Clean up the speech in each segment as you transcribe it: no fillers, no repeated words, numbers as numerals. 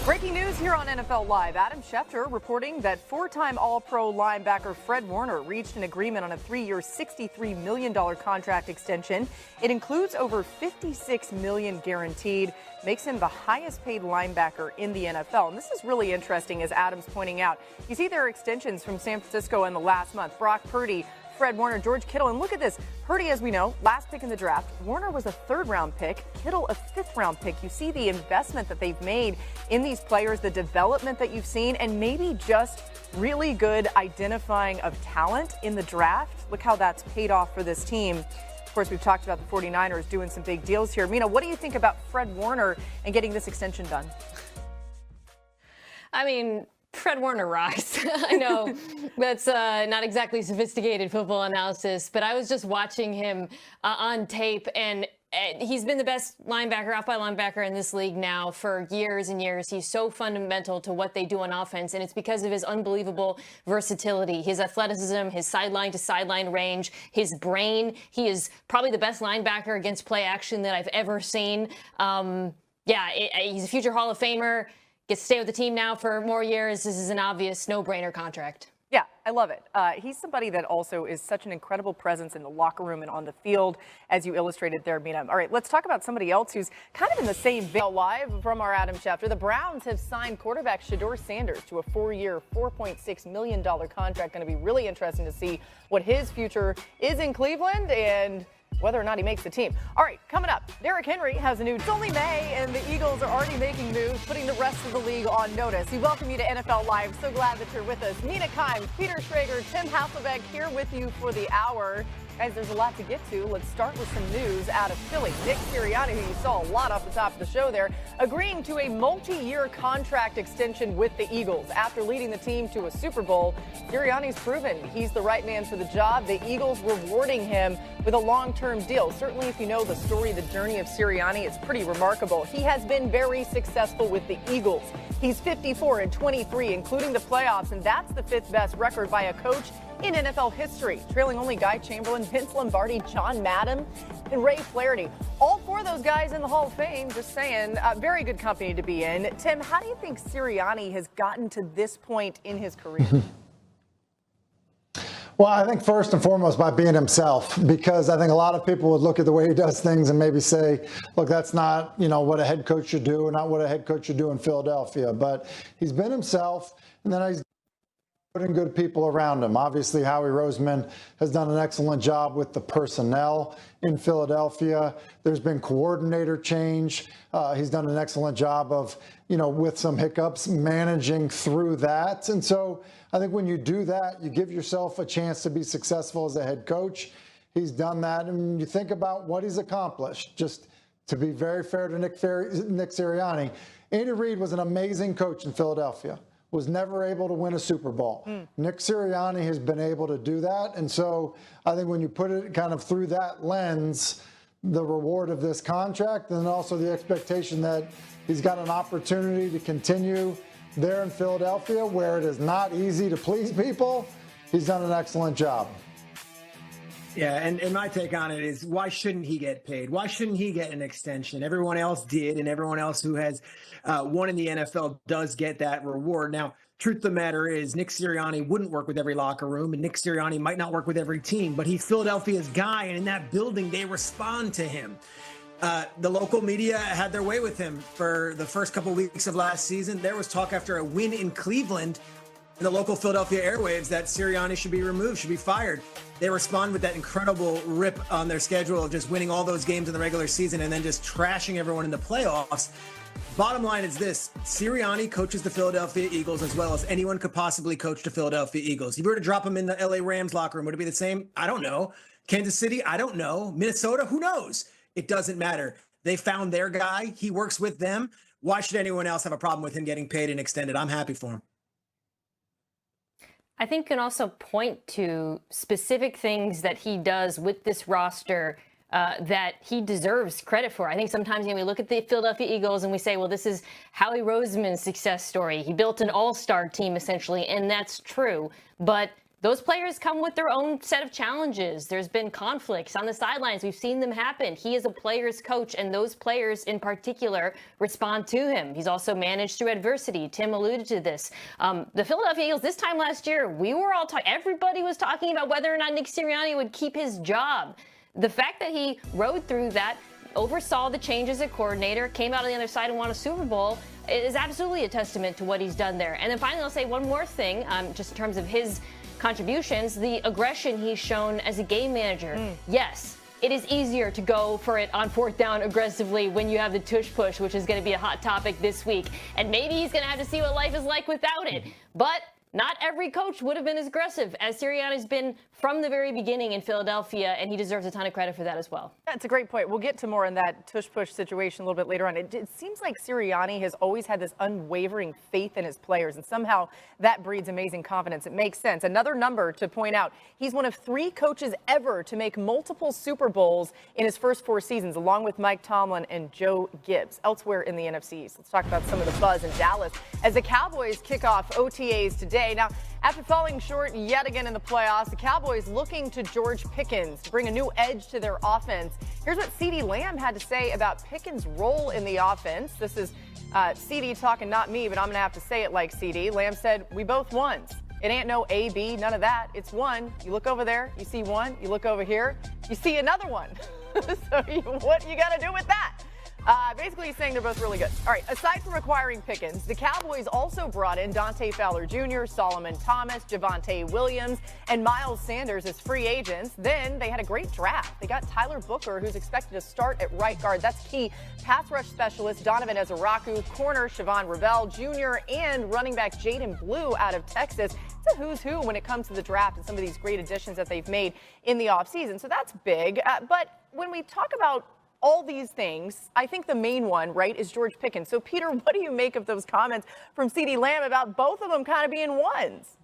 Breaking news here on NFL Live. Adam Schefter reporting that four-time All-Pro linebacker Fred Warner reached an agreement on a 3-year, $63 million contract extension. It includes over $56 million guaranteed, makes him the highest-paid linebacker in the NFL. And this is really interesting, as Adam's pointing out. You see there are extensions from San Francisco in the last month. Brock Purdy, Fred Warner, George Kittle, and look at this. Purdy, as we know, last pick in the draft. Warner was a third-round pick. Kittle, a fifth-round pick. You see the investment that they've made in these players, the development that you've seen, and maybe just really good identifying of talent in the draft. Look how that's paid off for this team. Of course, we've talked about the 49ers doing some big deals here. Mina, what do you think about Fred Warner and getting this extension done? I mean, Fred Warner rocks. I know that's not exactly sophisticated football analysis, but I was just watching him on tape, and he's been the best linebacker, off-ball linebacker in this league now for years and years. He's so fundamental to what they do on offense, and it's because of his unbelievable versatility, his athleticism, his sideline-to-sideline range, his brain. He is probably the best linebacker against play action that I've ever seen. He's a future Hall of Famer. Gets to stay with the team now for more years. This is an obvious no-brainer contract. Yeah, I love it. He's somebody that also is such an incredible presence in the locker room and on the field, as you illustrated there, Mina. All right, let's talk about somebody else who's kind of in the same vein. Live from our Adam Schefter, the Browns have signed quarterback Shedeur Sanders to a 4-year, $4.6 million contract. Going to be really interesting to see what his future is in Cleveland and whether or not he makes the team. All right, coming up, Derrick Henry has a new. It's only May, and the Eagles are already making moves, putting the rest of the league on notice. We welcome you to NFL Live. So glad that you're with us. Mina Kimes, Peter Schrager, Tim Hasselbeck here with you for the hour. Guys, there's a lot to get to. Let's start with some news out of Philly. Nick Sirianni, who you saw a lot off the top of the show there, agreeing to a multi-year contract extension with the Eagles. After leading the team to a Super Bowl, Sirianni's proven he's the right man for the job. The Eagles rewarding him with a long-term deal. Certainly, if you know the story, the journey of Sirianni, it's pretty remarkable. He has been very successful with the Eagles. He's 54-23, including the playoffs, and that's the fifth best record by a coach in NFL history, trailing only Guy Chamberlain, Vince Lombardi, John Madden, and Ray Flaherty. All four of those guys in the Hall of Fame, just saying, very good company to be in. Tim, how do you think Sirianni has gotten to this point in his career? Well, I think first and foremost by being himself, because I think a lot of people would look at the way he does things and maybe say, look, that's not, what a head coach should do, or not what a head coach should do in Philadelphia. But he's been himself, and then he's putting good people around him. Obviously, Howie Roseman has done an excellent job with the personnel in Philadelphia. There's been coordinator change. He's done an excellent job of, with some hiccups, managing through that. And so I think when you do that, you give yourself a chance to be successful as a head coach. He's done that. And you think about what he's accomplished. Just to be very fair to Nick Sirianni, Andy Reid was an amazing coach in Philadelphia. Was never able to win a Super Bowl. Nick Sirianni has been able to do that. And so I think when you put it kind of through that lens, the reward of this contract, and also the expectation that he's got an opportunity to continue there in Philadelphia, where it is not easy to please people, he's done an excellent job. Yeah, and my take on it is, why shouldn't he get paid? Why shouldn't he get an extension? Everyone else did, and everyone else who has won in the NFL does get that reward. Now, truth of the matter is, Nick Sirianni wouldn't work with every locker room, and Nick Sirianni might not work with every team, but he's Philadelphia's guy, and in that building, they respond to him. The local media had their way with him for the first couple weeks of last season. There was talk after a win in Cleveland in the local Philadelphia airwaves that Sirianni should be removed, should be fired. They respond with that incredible rip on their schedule of just winning all those games in the regular season and then just trashing everyone in the playoffs. Bottom line is this: Sirianni coaches the Philadelphia Eagles as well as anyone could possibly coach the Philadelphia Eagles. If you were to drop him in the LA Rams locker room, would it be the same? I don't know. Kansas City? I don't know. Minnesota? Who knows? It doesn't matter. They found their guy. He works with them. Why should anyone else have a problem with him getting paid and extended? I'm happy for him. I think can also point to specific things that he does with this roster that he deserves credit for. I think sometimes we look at the Philadelphia Eagles and we say, well, this is Howie Roseman's success story. He built an all-star team, essentially, and that's true. But those players come with their own set of challenges. There's been conflicts on the sidelines. We've seen them happen. He is a player's coach, and those players in particular respond to him. He's also managed through adversity. Tim alluded to this. The Philadelphia Eagles, this time last year, we were all everybody was talking about whether or not Nick Sirianni would keep his job. The fact that he rode through that, oversaw the changes at coordinator, came out on the other side and won a Super Bowl, is absolutely a testament to what he's done there. And then finally, I'll say one more thing, just in terms of his contributions, the aggression he's shown as a game manager. Yes, it is easier to go for it on fourth down aggressively when you have the tush push, which is going to be a hot topic this week. And maybe he's going to have to see what life is like without it. But not every coach would have been as aggressive as Sirianni's been from the very beginning in Philadelphia, and he deserves a ton of credit for that as well. That's a great point. We'll get to more on that tush-push situation a little bit later on. It seems like Sirianni has always had this unwavering faith in his players, and somehow that breeds amazing confidence. It makes sense. Another number to point out, he's one of 3 coaches ever to make multiple Super Bowls in his first 4 seasons, along with Mike Tomlin and Joe Gibbs. Elsewhere in the NFC East, let's talk about some of the buzz in Dallas as the Cowboys kick off OTAs today. Now, after falling short yet again in the playoffs, the Cowboys looking to George Pickens to bring a new edge to their offense. Here's what CeeDee Lamb had to say about Pickens' role in the offense. This is CeeDee talking, not me, but I'm going to have to say it like CeeDee. Lamb said, "We both won. It ain't no A, B, none of that. It's one. You look over there, you see one. You look over here, you see another one." So what you got to do with that? Basically, he's saying they're both really good. All right, aside from acquiring Pickens, the Cowboys also brought in Dante Fowler Jr., Solomon Thomas, Javonte Williams, and Miles Sanders as free agents. Then they had a great draft. They got Tyler Booker, who's expected to start at right guard. That's key. Pass rush specialist Donovan Ezaraku, corner Siobhan Ravel Jr., and running back Jayden Blue out of Texas. It's a who's who when it comes to the draft and some of these great additions that they've made in the offseason. So that's big. But when we talk about all these things, I think the main one, right, is George Pickens. So, Peter, what do you make of those comments from CeeDee Lamb about both of them kind of being ones?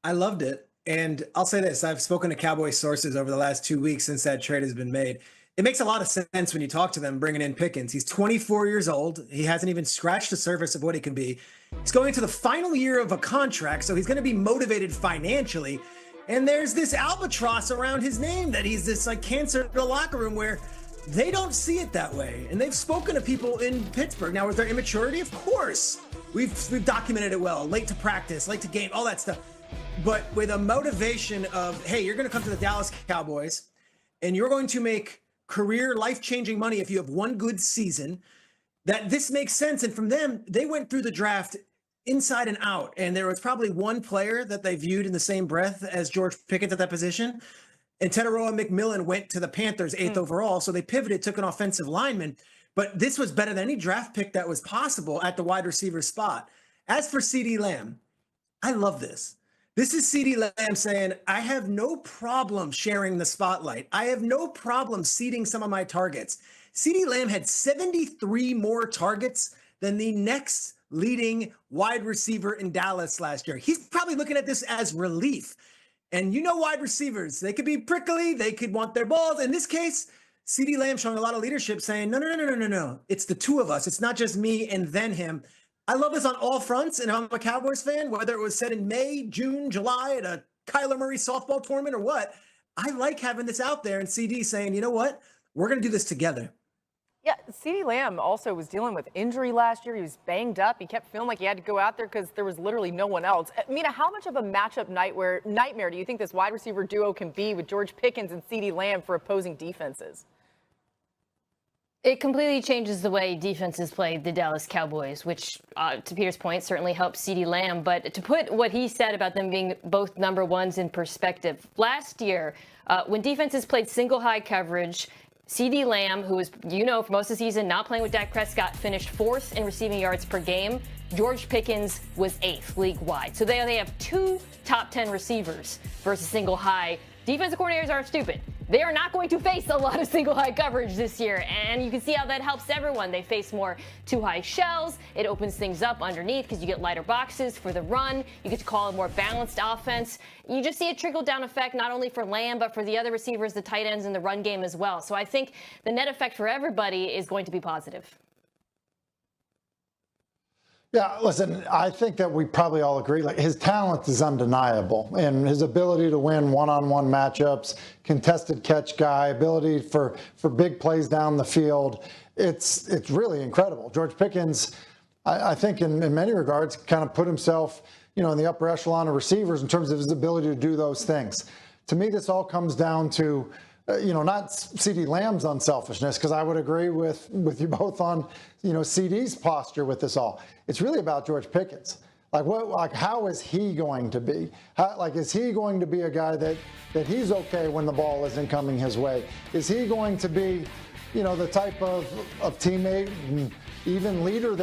I loved it. And I'll say this. I've spoken to Cowboy sources over the last 2 weeks since that trade has been made. It makes a lot of sense when you talk to them bringing in Pickens. He's 24 years old. He hasn't even scratched the surface of what he can be. He's going into the final year of a contract, so he's going to be motivated financially. And there's this albatross around his name that he's this like cancer in the locker room where they don't see it that way. And they've spoken to people in Pittsburgh. Now, with their immaturity, of course, we've documented it well. Late to practice, late to game, all that stuff. But with a motivation of, hey, you're going to come to the Dallas Cowboys and you're going to make career life-changing money if you have one good season, that this makes sense. And from them, they went through the draft inside and out. And there was probably one player that they viewed in the same breath as George Pickens at that position. And Teteroa McMillan went to the Panthers 8th overall. So they pivoted, took an offensive lineman. But this was better than any draft pick that was possible at the wide receiver spot. As for CeeDee Lamb, I love this. This is CeeDee Lamb saying, I have no problem sharing the spotlight. I have no problem seeding some of my targets. CeeDee Lamb had 73 more targets than the next leading wide receiver in Dallas last year. He's probably looking at this as relief. And you know wide receivers, they could be prickly, they could want their balls. In this case, CeeDee Lamb showing a lot of leadership saying, no. It's the two of us. It's not just me and then him. I love this on all fronts, and I'm a Cowboys fan, whether it was said in May, June, July at a Kyler Murray softball tournament or what. I like having this out there and CD saying, you know what? We're going to do this together. Yeah, CeeDee Lamb also was dealing with injury last year. He was banged up. He kept feeling like he had to go out there because there was literally no one else. Mina, how much of a matchup nightmare do you think this wide receiver duo can be with George Pickens and CeeDee Lamb for opposing defenses? It completely changes the way defenses play the Dallas Cowboys, which, to Peter's point, certainly helps CeeDee Lamb. But to put what he said about them being both number ones in perspective, last year, when defenses played single high coverage, CeeDee Lamb, who was, for most of the season not playing with Dak Prescott, finished 4th in receiving yards per game. George Pickens was 8th league-wide. So they have 2 top 10 receivers versus single high. Defensive coordinators aren't stupid. They are not going to face a lot of single high coverage this year, and you can see how that helps everyone. They face more 2 high shells. It opens things up underneath because you get lighter boxes for the run. You get to call a more balanced offense. You just see a trickle-down effect not only for Lamb, but for the other receivers, the tight ends, and the run game as well. So I think the net effect for everybody is going to be positive. Yeah, listen, I think that we probably all agree, like his talent is undeniable, and his ability to win one-on-one matchups, contested catch guy, ability for big plays down the field. It's really incredible. George Pickens, I think in many regards, kind of put himself, in the upper echelon of receivers in terms of his ability to do those things. To me, this all comes down to not CeeDee Lamb's unselfishness, because I would agree with you both on, CeeDee's posture with this all. It's really about George Pickens. How is he going to be? Is he going to be a guy that he's okay when the ball isn't coming his way? Is he going to be, the type of teammate and even leader that